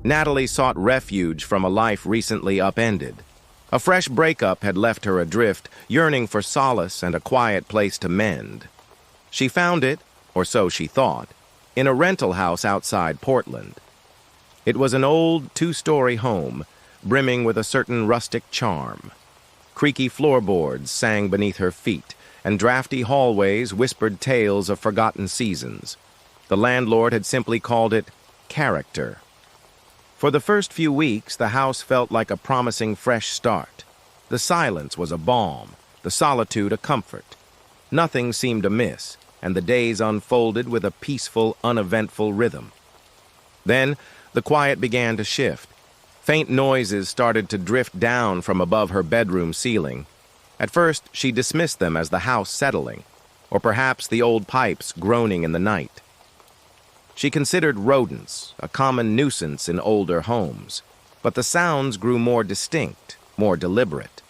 Natalie sought refuge from a life recently upended. A fresh breakup had left her adrift, yearning for solace and a quiet place to mend. She found it, or so she thought, in a rental house outside Portland. It was an old two-story home, brimming with a certain rustic charm. Creaky floorboards sang beneath her feet, and drafty hallways whispered tales of forgotten seasons. The landlord had simply called it character. For the first few weeks, the house felt like a promising fresh start. The silence was a balm, the solitude a comfort. Nothing seemed amiss, and the days unfolded with a peaceful, uneventful rhythm. Then, the quiet began to shift. Faint noises started to drift down from above her bedroom ceiling. At first, she dismissed them as the house settling, or perhaps the old pipes groaning in the night. She considered rodents, a common nuisance in older homes, but the sounds grew more distinct, more deliberate.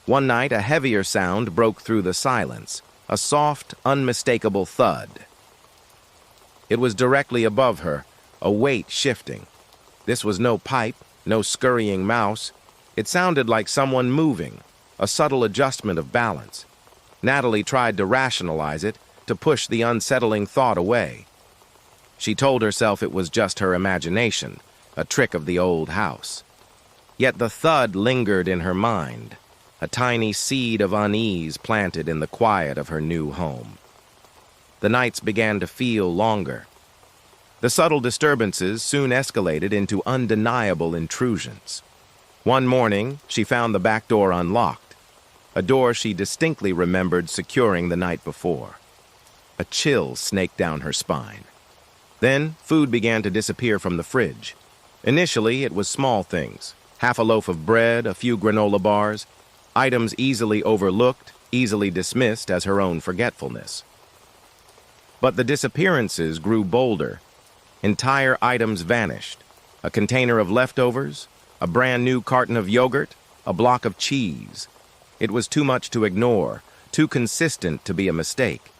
One night, a heavier sound broke through the silence, a soft, unmistakable thud. It was directly above her, a weight shifting. This was no pipe, no scurrying mouse. It sounded like someone moving, a subtle adjustment of balance. Natalie tried to rationalize it, to push the unsettling thought away. She told herself it was just her imagination, a trick of the old house. Yet the thud lingered in her mind, a tiny seed of unease planted in the quiet of her new home. The nights began to feel longer. The subtle disturbances soon escalated into undeniable intrusions. One morning, she found the back door unlocked, a door she distinctly remembered securing the night before. A chill snaked down her spine. Then, food began to disappear from the fridge. Initially, it was small things, half a loaf of bread, a few granola bars, items easily overlooked, easily dismissed as her own forgetfulness. But the disappearances grew bolder. Entire items vanished. A container of leftovers, a brand new carton of yogurt, a block of cheese. It was too much to ignore, too consistent to be a mistake.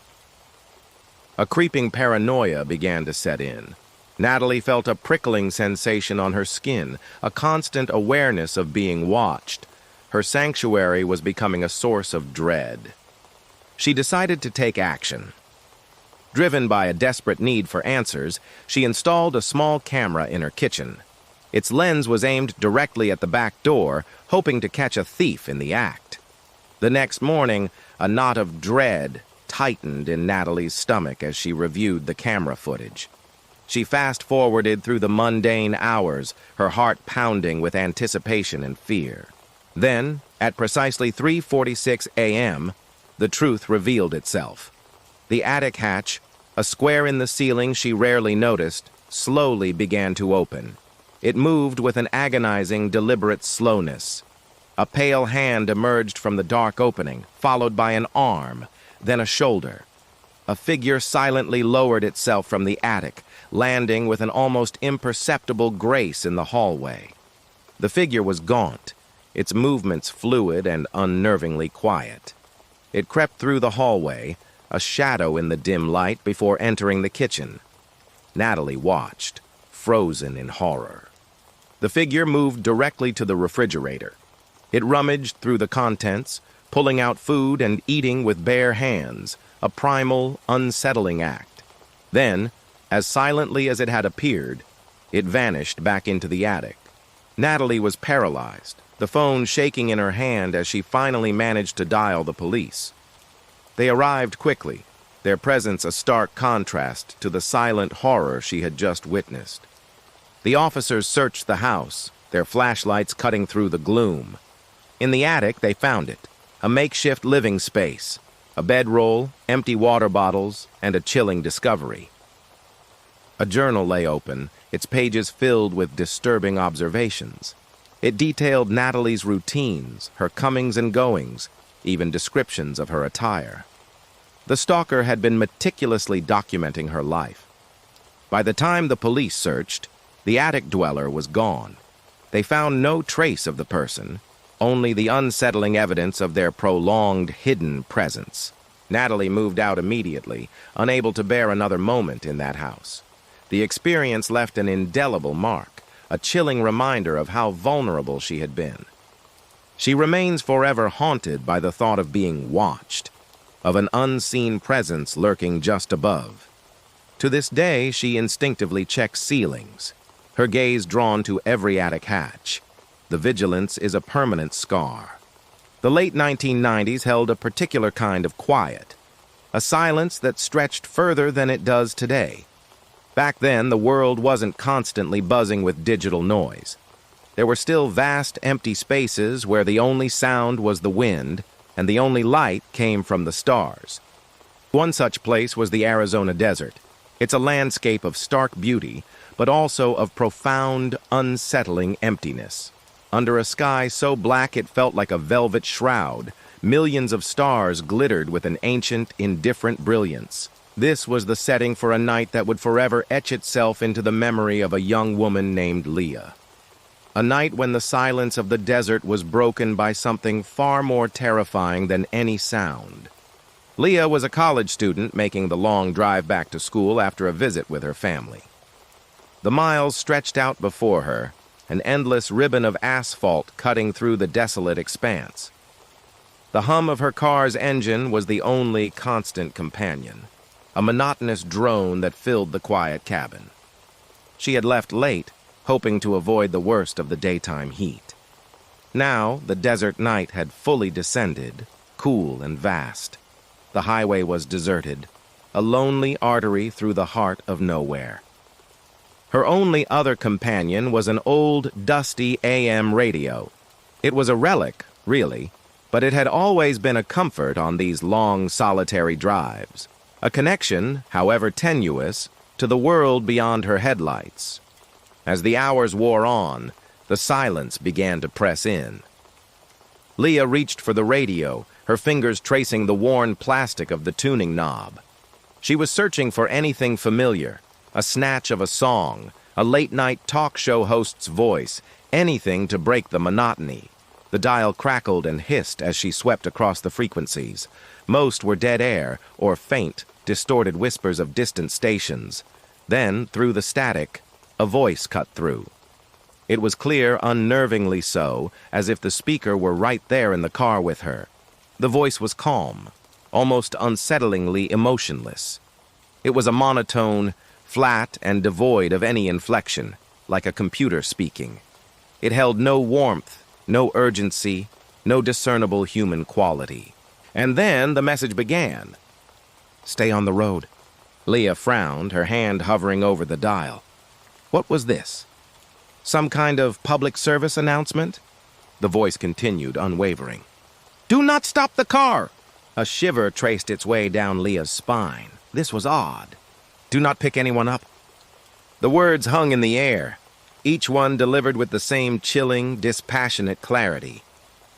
A creeping paranoia began to set in. Natalie felt a prickling sensation on her skin, a constant awareness of being watched. Her sanctuary was becoming a source of dread. She decided to take action. Driven by a desperate need for answers, she installed a small camera in her kitchen. Its lens was aimed directly at the back door, hoping to catch a thief in the act. The next morning, a knot of dread tightened in Natalie's stomach as she reviewed the camera footage. She fast-forwarded through the mundane hours, her heart pounding with anticipation and fear. Then, at precisely 3:46 a.m., the truth revealed itself. The attic hatch, a square in the ceiling she rarely noticed, slowly began to open. It moved with an agonizing, deliberate slowness. A pale hand emerged from the dark opening, followed by an arm, then a shoulder. A figure silently lowered itself from the attic, landing with an almost imperceptible grace in the hallway. The figure was gaunt, its movements fluid and unnervingly quiet. It crept through the hallway, a shadow in the dim light, before entering the kitchen. Natalie watched, frozen in horror. The figure moved directly to the refrigerator. It rummaged through the contents, pulling out food and eating with bare hands, a primal, unsettling act. Then, as silently as it had appeared, it vanished back into the attic. Natalie was paralyzed, the phone shaking in her hand as she finally managed to dial the police. They arrived quickly, their presence a stark contrast to the silent horror she had just witnessed. The officers searched the house, their flashlights cutting through the gloom. In the attic, they found it, a makeshift living space, a bedroll, empty water bottles, and a chilling discovery. A journal lay open, its pages filled with disturbing observations. It detailed Natalie's routines, her comings and goings, even descriptions of her attire. The stalker had been meticulously documenting her life. By the time the police searched, the attic dweller was gone. They found no trace of the person, only the unsettling evidence of their prolonged, hidden presence. Natalie moved out immediately, unable to bear another moment in that house. The experience left an indelible mark, a chilling reminder of how vulnerable she had been. She remains forever haunted by the thought of being watched, of an unseen presence lurking just above. To this day, she instinctively checks ceilings, her gaze drawn to every attic hatch. The vigilance is a permanent scar. The late 1990s held a particular kind of quiet, a silence that stretched further than it does today. Back then, the world wasn't constantly buzzing with digital noise. There were still vast, empty spaces where the only sound was the wind, and the only light came from the stars. One such place was the Arizona desert. It's a landscape of stark beauty, but also of profound, unsettling emptiness. Under a sky so black it felt like a velvet shroud, millions of stars glittered with an ancient, indifferent brilliance. This was the setting for a night that would forever etch itself into the memory of a young woman named Leah. A night when the silence of the desert was broken by something far more terrifying than any sound. Leah was a college student making the long drive back to school after a visit with her family. The miles stretched out before her, an endless ribbon of asphalt cutting through the desolate expanse. The hum of her car's engine was the only constant companion, a monotonous drone that filled the quiet cabin. She had left late, hoping to avoid the worst of the daytime heat. Now, the desert night had fully descended, cool and vast. The highway was deserted, a lonely artery through the heart of nowhere. Her only other companion was an old, dusty AM radio. It was a relic, really, but it had always been a comfort on these long, solitary drives. A connection, however tenuous, to the world beyond her headlights. As the hours wore on, the silence began to press in. Leah reached for the radio, her fingers tracing the worn plastic of the tuning knob. She was searching for anything familiar, a snatch of a song, a late-night talk show host's voice, anything to break the monotony. The dial crackled and hissed as she swept across the frequencies. Most were dead air or faint, distorted whispers of distant stations. Then, through the static, a voice cut through. It was clear, unnervingly so, as if the speaker were right there in the car with her. The voice was calm, almost unsettlingly emotionless. It was a monotone, flat and devoid of any inflection, like a computer speaking. It held no warmth, no urgency, no discernible human quality. And then the message began. "Stay on the road." Leah frowned, her hand hovering over the dial. What was this? Some kind of public service announcement? The voice continued, unwavering. "Do not stop the car!" A shiver traced its way down Leah's spine. This was odd. "Do not pick anyone up." The words hung in the air, each one delivered with the same chilling, dispassionate clarity.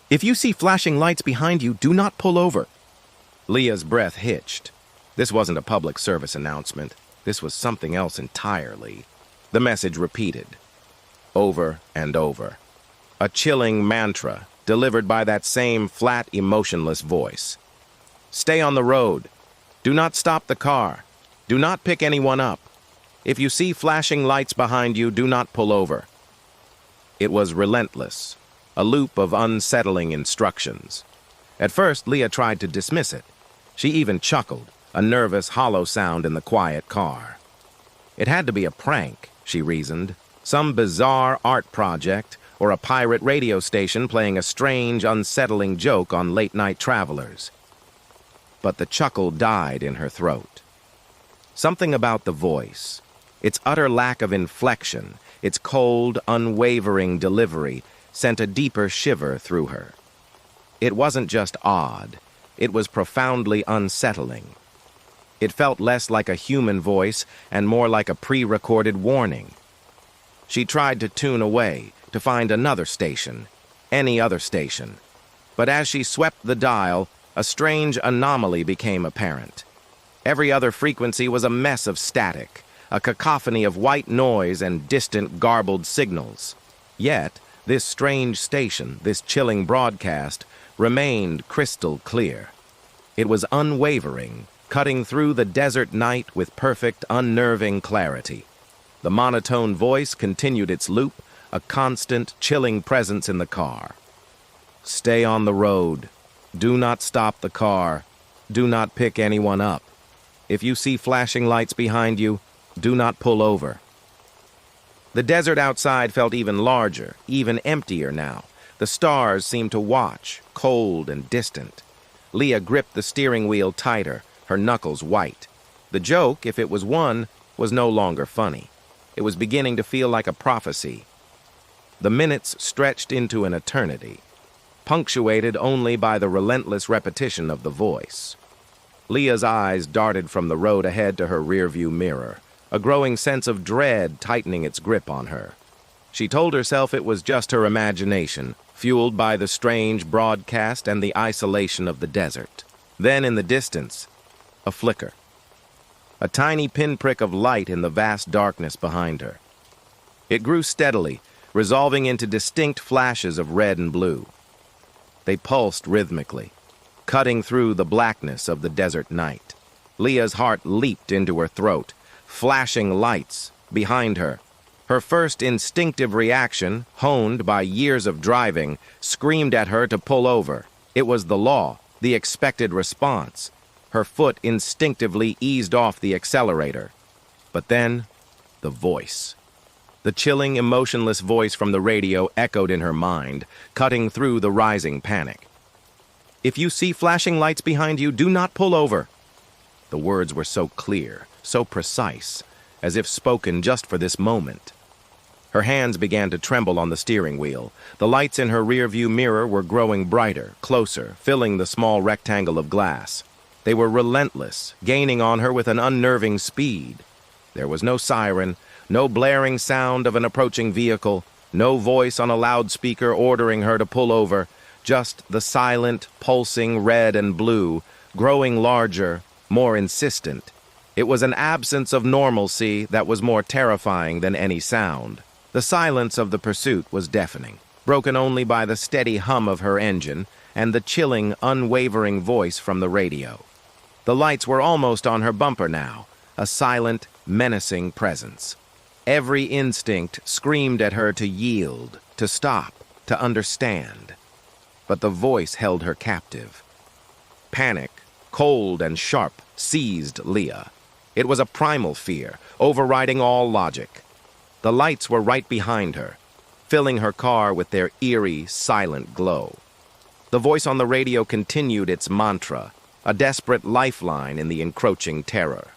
"If you see flashing lights behind you, do not pull over." Leah's breath hitched. This wasn't a public service announcement. This was something else entirely. The message repeated, over and over. A chilling mantra, delivered by that same flat, emotionless voice. "Stay on the road. Do not stop the car. Do not pick anyone up. If you see flashing lights behind you, do not pull over." It was relentless, a loop of unsettling instructions. At first, Leah tried to dismiss it. She even chuckled, a nervous, hollow sound in the quiet car. It had to be a prank, she reasoned, some bizarre art project or a pirate radio station playing a strange, unsettling joke on late-night travelers. But the chuckle died in her throat. Something about the voice, its utter lack of inflection, its cold, unwavering delivery, sent a deeper shiver through her. It wasn't just odd, it was profoundly unsettling. It felt less like a human voice and more like a pre-recorded warning. She tried to tune away, to find another station, any other station. But as she swept the dial, a strange anomaly became apparent. Every other frequency was a mess of static, a cacophony of white noise and distant, garbled signals. Yet, this strange station, this chilling broadcast, remained crystal clear. It was unwavering, cutting through the desert night with perfect, unnerving clarity. The monotone voice continued its loop, a constant, chilling presence in the car. Stay on the road. Do not stop the car. Do not pick anyone up. If you see flashing lights behind you, do not pull over. The desert outside felt even larger, even emptier now. The stars seemed to watch, cold and distant. Leah gripped the steering wheel tighter, her knuckles white. The joke, if it was one, was no longer funny. It was beginning to feel like a prophecy. The minutes stretched into an eternity, punctuated only by the relentless repetition of the voice. Leah's eyes darted from the road ahead to her rearview mirror, a growing sense of dread tightening its grip on her. She told herself it was just her imagination, fueled by the strange broadcast and the isolation of the desert. Then, in the distance, a flicker. A tiny pinprick of light in the vast darkness behind her. It grew steadily, resolving into distinct flashes of red and blue. They pulsed rhythmically, cutting through the blackness of the desert night. Leah's heart leaped into her throat. Flashing lights behind her. Her first instinctive reaction, honed by years of driving, screamed at her to pull over. It was the law, the expected response. Her foot instinctively eased off the accelerator. But then, the voice. The chilling, emotionless voice from the radio echoed in her mind, cutting through the rising panic. If you see flashing lights behind you, do not pull over. The words were so clear, so precise, as if spoken just for this moment. Her hands began to tremble on the steering wheel. The lights in her rearview mirror were growing brighter, closer, filling the small rectangle of glass. They were relentless, gaining on her with an unnerving speed. There was no siren, no blaring sound of an approaching vehicle, no voice on a loudspeaker ordering her to pull over, just the silent, pulsing red and blue, growing larger, more insistent. It was an absence of normalcy that was more terrifying than any sound. The silence of the pursuit was deafening, broken only by the steady hum of her engine and the chilling, unwavering voice from the radio. The lights were almost on her bumper now, a silent, menacing presence. Every instinct screamed at her to yield, to stop, to understand. But the voice held her captive. Panic, cold and sharp, seized Leah. It was a primal fear, overriding all logic. The lights were right behind her, filling her car with their eerie, silent glow. The voice on the radio continued its mantra, a desperate lifeline in the encroaching terror.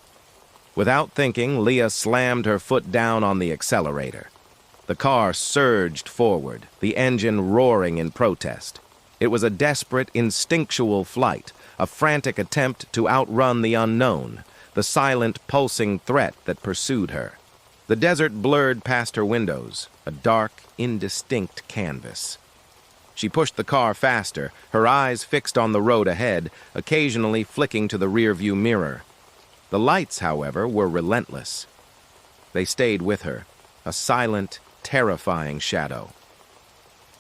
Without thinking, Leah slammed her foot down on the accelerator. The car surged forward, the engine roaring in protest. It was a desperate, instinctual flight, a frantic attempt to outrun the unknown, the silent, pulsing threat that pursued her. The desert blurred past her windows, a dark, indistinct canvas. She pushed the car faster, her eyes fixed on the road ahead, occasionally flicking to the rearview mirror. The lights, however, were relentless. They stayed with her, a silent, terrifying shadow.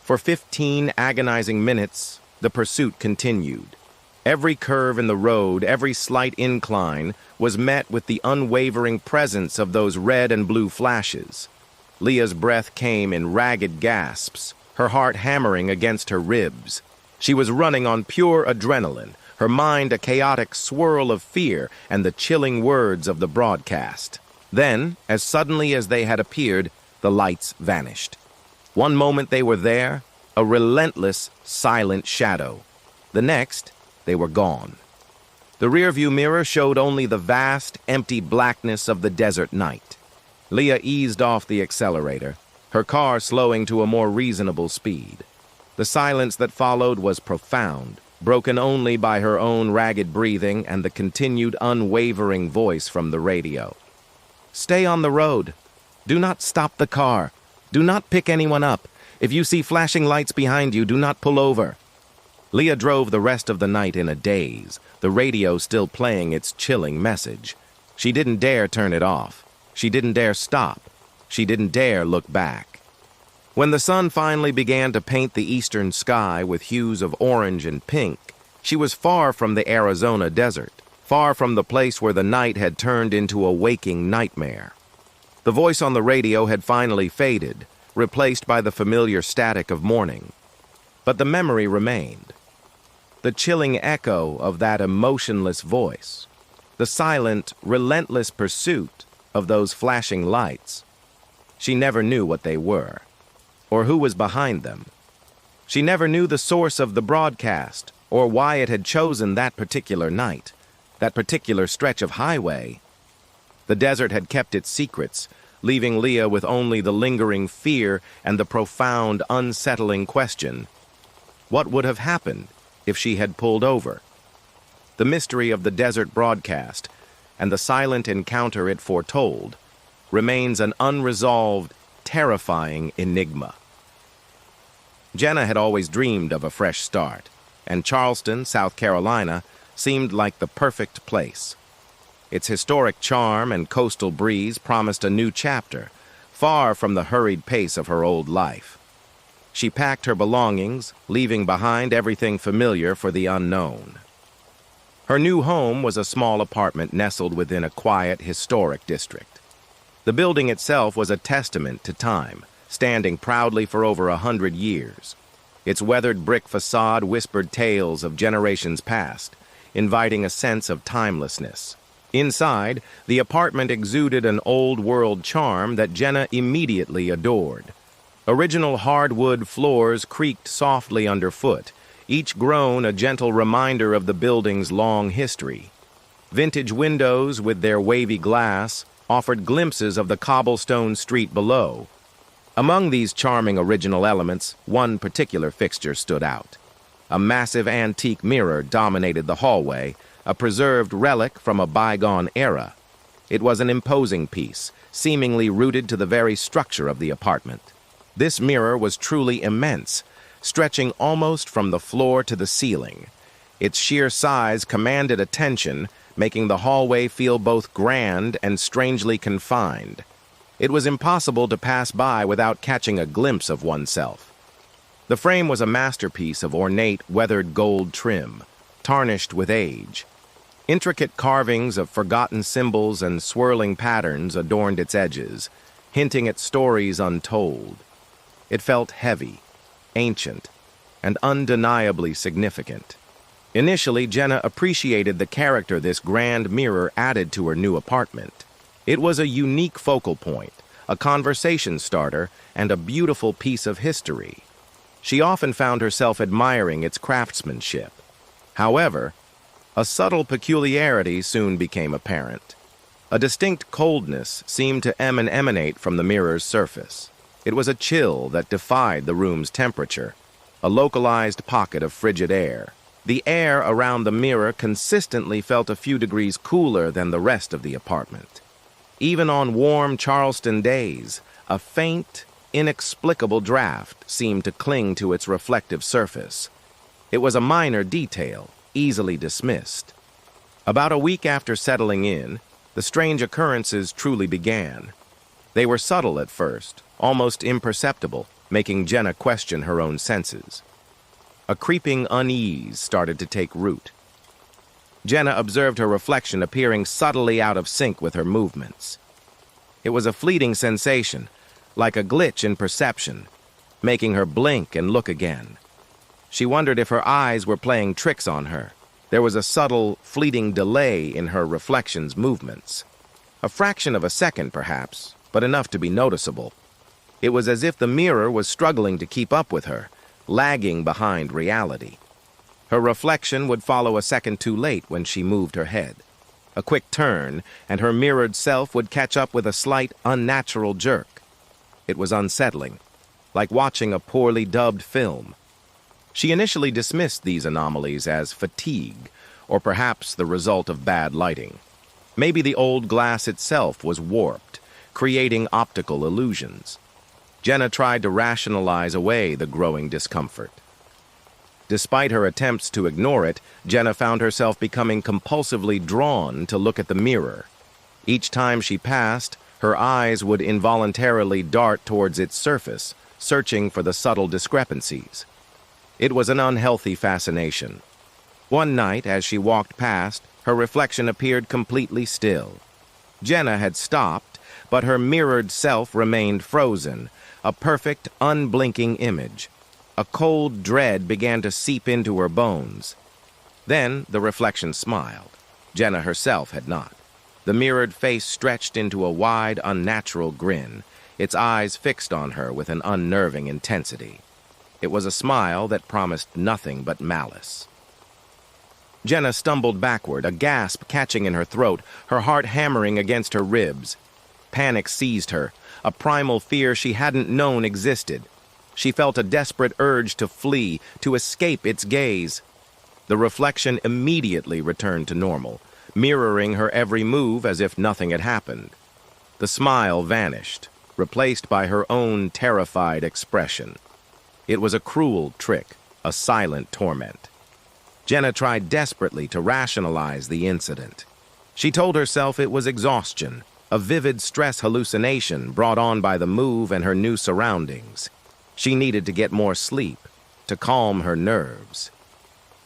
For 15 agonizing minutes, the pursuit continued. Every curve in the road, every slight incline, was met with the unwavering presence of those red and blue flashes. Leah's breath came in ragged gasps, her heart hammering against her ribs. She was running on pure adrenaline, her mind a chaotic swirl of fear and the chilling words of the broadcast. Then, as suddenly as they had appeared, the lights vanished. One moment they were there, a relentless, silent shadow. The next, they were gone. The rearview mirror showed only the vast, empty blackness of the desert night. Leah eased off the accelerator, her car slowing to a more reasonable speed. The silence that followed was profound, broken only by her own ragged breathing and the continued unwavering voice from the radio. Stay on the road. Do not stop the car. Do not pick anyone up. If you see flashing lights behind you, do not pull over. Leah drove the rest of the night in a daze, the radio still playing its chilling message. She didn't dare turn it off. She didn't dare stop. She didn't dare look back. When the sun finally began to paint the eastern sky with hues of orange and pink, she was far from the Arizona desert, far from the place where the night had turned into a waking nightmare. The voice on the radio had finally faded, replaced by the familiar static of morning. But the memory remained. The chilling echo of that emotionless voice, the silent, relentless pursuit of those flashing lights. She never knew what they were, or who was behind them. She never knew the source of the broadcast, or why it had chosen that particular night, that particular stretch of highway. The desert had kept its secrets, leaving Leah with only the lingering fear and the profound, unsettling question: what would have happened if she had pulled over? The mystery of the desert broadcast and the silent encounter it foretold remains an unresolved, terrifying enigma. Jenna had always dreamed of a fresh start, and Charleston, South Carolina, seemed like the perfect place. Its historic charm and coastal breeze promised a new chapter, far from the hurried pace of her old life. She packed her belongings, leaving behind everything familiar for the unknown. Her new home was a small apartment nestled within a quiet, historic district. The building itself was a testament to time, standing proudly for over 100 years. Its weathered brick facade whispered tales of generations past, inviting a sense of timelessness. Inside, the apartment exuded an old-world charm that Jenna immediately adored. Original hardwood floors creaked softly underfoot, each groan a gentle reminder of the building's long history. Vintage windows with their wavy glass offered glimpses of the cobblestone street below. Among these charming original elements, one particular fixture stood out. A massive antique mirror dominated the hallway, a preserved relic from a bygone era. It was an imposing piece, seemingly rooted to the very structure of the apartment. This mirror was truly immense, stretching almost from the floor to the ceiling. Its sheer size commanded attention, making the hallway feel both grand and strangely confined. It was impossible to pass by without catching a glimpse of oneself. The frame was a masterpiece of ornate, weathered gold trim, tarnished with age. Intricate carvings of forgotten symbols and swirling patterns adorned its edges, hinting at stories untold. It felt heavy, ancient, and undeniably significant. Initially, Jenna appreciated the character this grand mirror added to her new apartment. It was a unique focal point, a conversation starter, and a beautiful piece of history. She often found herself admiring its craftsmanship. However, a subtle peculiarity soon became apparent. A distinct coldness seemed to emanate from the mirror's surface. It was a chill that defied the room's temperature, a localized pocket of frigid air. The air around the mirror consistently felt a few degrees cooler than the rest of the apartment. Even on warm Charleston days, a faint, inexplicable draft seemed to cling to its reflective surface. It was a minor detail, easily dismissed. About a week after settling in, the strange occurrences truly began. They were subtle at first, almost imperceptible, making Jenna question her own senses. A creeping unease started to take root. Jenna observed her reflection appearing subtly out of sync with her movements. It was a fleeting sensation, like a glitch in perception, making her blink and look again. She wondered if her eyes were playing tricks on her. There was a subtle, fleeting delay in her reflection's movements. A fraction of a second, perhaps, but enough to be noticeable. It was as if the mirror was struggling to keep up with her, lagging behind reality. Her reflection would follow a second too late when she moved her head. A quick turn, and her mirrored self would catch up with a slight, unnatural jerk. It was unsettling, like watching a poorly dubbed film. She initially dismissed these anomalies as fatigue, or perhaps the result of bad lighting. Maybe the old glass itself was warped, creating optical illusions. Jenna tried to rationalize away the growing discomfort. Despite her attempts to ignore it, Jenna found herself becoming compulsively drawn to look at the mirror. Each time she passed, her eyes would involuntarily dart towards its surface, searching for the subtle discrepancies. It was an unhealthy fascination. One night, as she walked past, her reflection appeared completely still. Jenna had stopped, but her mirrored self remained frozen, a perfect, unblinking image. A cold dread began to seep into her bones. Then the reflection smiled. Jenna herself had not. The mirrored face stretched into a wide, unnatural grin, its eyes fixed on her with an unnerving intensity. It was a smile that promised nothing but malice. Jenna stumbled backward, a gasp catching in her throat, her heart hammering against her ribs. Panic seized her, a primal fear she hadn't known existed. She felt a desperate urge to flee, to escape its gaze. The reflection immediately returned to normal, mirroring her every move as if nothing had happened. The smile vanished, replaced by her own terrified expression. It was a cruel trick, a silent torment. Jenna tried desperately to rationalize the incident. She told herself it was exhaustion, a vivid stress hallucination brought on by the move and her new surroundings. She needed to get more sleep, to calm her nerves.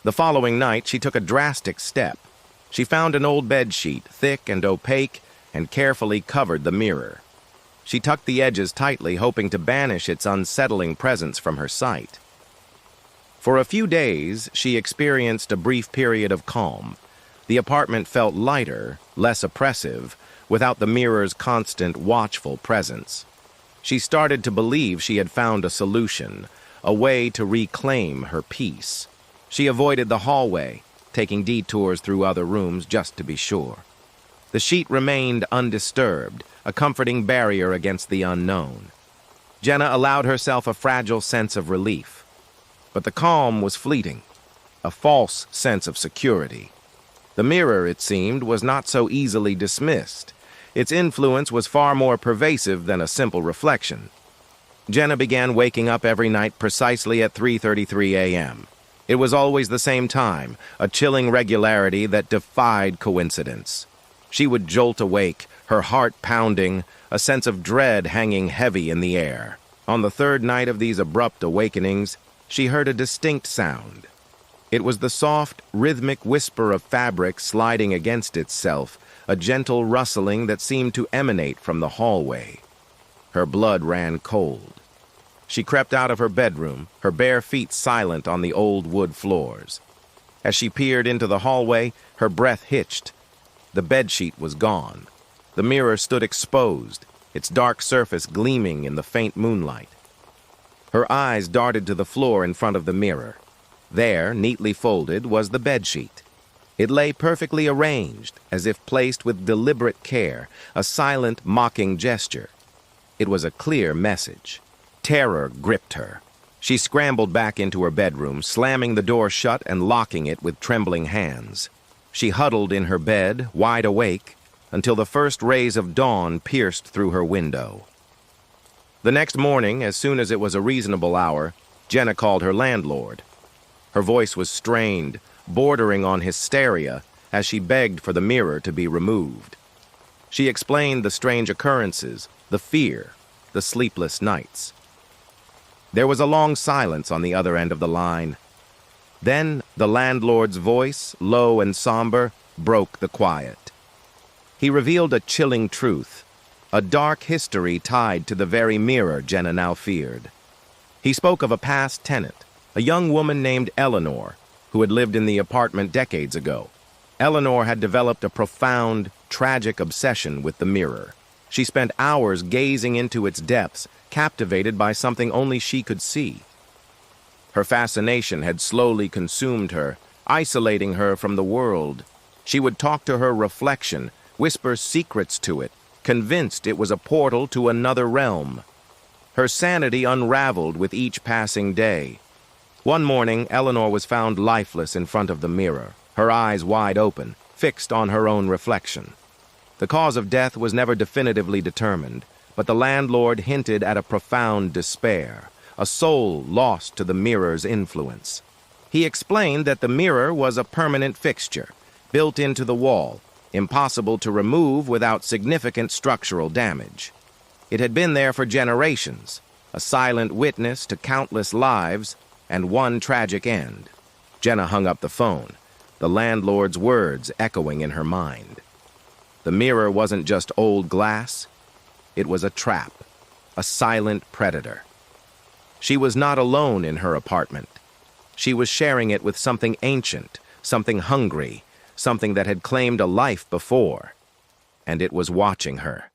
The following night, she took a drastic step. She found an old bedsheet, thick and opaque, and carefully covered the mirror. She tucked the edges tightly, hoping to banish its unsettling presence from her sight. For a few days, she experienced a brief period of calm. The apartment felt lighter, less oppressive, without the mirror's constant, watchful presence. She started to believe she had found a solution, a way to reclaim her peace. She avoided the hallway, taking detours through other rooms just to be sure. The sheet remained undisturbed, a comforting barrier against the unknown. Jenna allowed herself a fragile sense of relief. But the calm was fleeting, a false sense of security. The mirror, it seemed, was not so easily dismissed. Its influence was far more pervasive than a simple reflection. Jenna began waking up every night precisely at 3:33 a.m. It was always the same time, a chilling regularity that defied coincidence. She would jolt awake, her heart pounding, a sense of dread hanging heavy in the air. On the third night of these abrupt awakenings, she heard a distinct sound. It was the soft, rhythmic whisper of fabric sliding against itself, a gentle rustling that seemed to emanate from the hallway. Her blood ran cold. She crept out of her bedroom, her bare feet silent on the old wood floors. As she peered into the hallway, her breath hitched. The bedsheet was gone. The mirror stood exposed, its dark surface gleaming in the faint moonlight. Her eyes darted to the floor in front of the mirror. There, neatly folded, was the bedsheet. It lay perfectly arranged, as if placed with deliberate care, a silent, mocking gesture. It was a clear message. Terror gripped her. She scrambled back into her bedroom, slamming the door shut and locking it with trembling hands. She huddled in her bed, wide awake, until the first rays of dawn pierced through her window. The next morning, as soon as it was a reasonable hour, Jenna called her landlord. Her voice was strained, bordering on hysteria, as she begged for the mirror to be removed. She explained the strange occurrences, the fear, the sleepless nights. There was a long silence on the other end of the line. Then the landlord's voice, low and somber, broke the quiet. He revealed a chilling truth, a dark history tied to the very mirror Jenna now feared. He spoke of a past tenant, a young woman named Eleanor, who had lived in the apartment decades ago. Eleanor had developed a profound, tragic obsession with the mirror. She spent hours gazing into its depths, captivated by something only she could see. Her fascination had slowly consumed her, isolating her from the world. She would talk to her reflection, whisper secrets to it, convinced it was a portal to another realm. Her sanity unraveled with each passing day. One morning, Eleanor was found lifeless in front of the mirror, her eyes wide open, fixed on her own reflection. The cause of death was never definitively determined, but the landlord hinted at a profound despair, a soul lost to the mirror's influence. He explained that the mirror was a permanent fixture, built into the wall, impossible to remove without significant structural damage. It had been there for generations, a silent witness to countless lives and one tragic end. Jenna hung up the phone, the landlord's words echoing in her mind. The mirror wasn't just old glass, it was a trap, a silent predator. She was not alone in her apartment. She was sharing it with something ancient, something hungry, something that had claimed a life before, and it was watching her.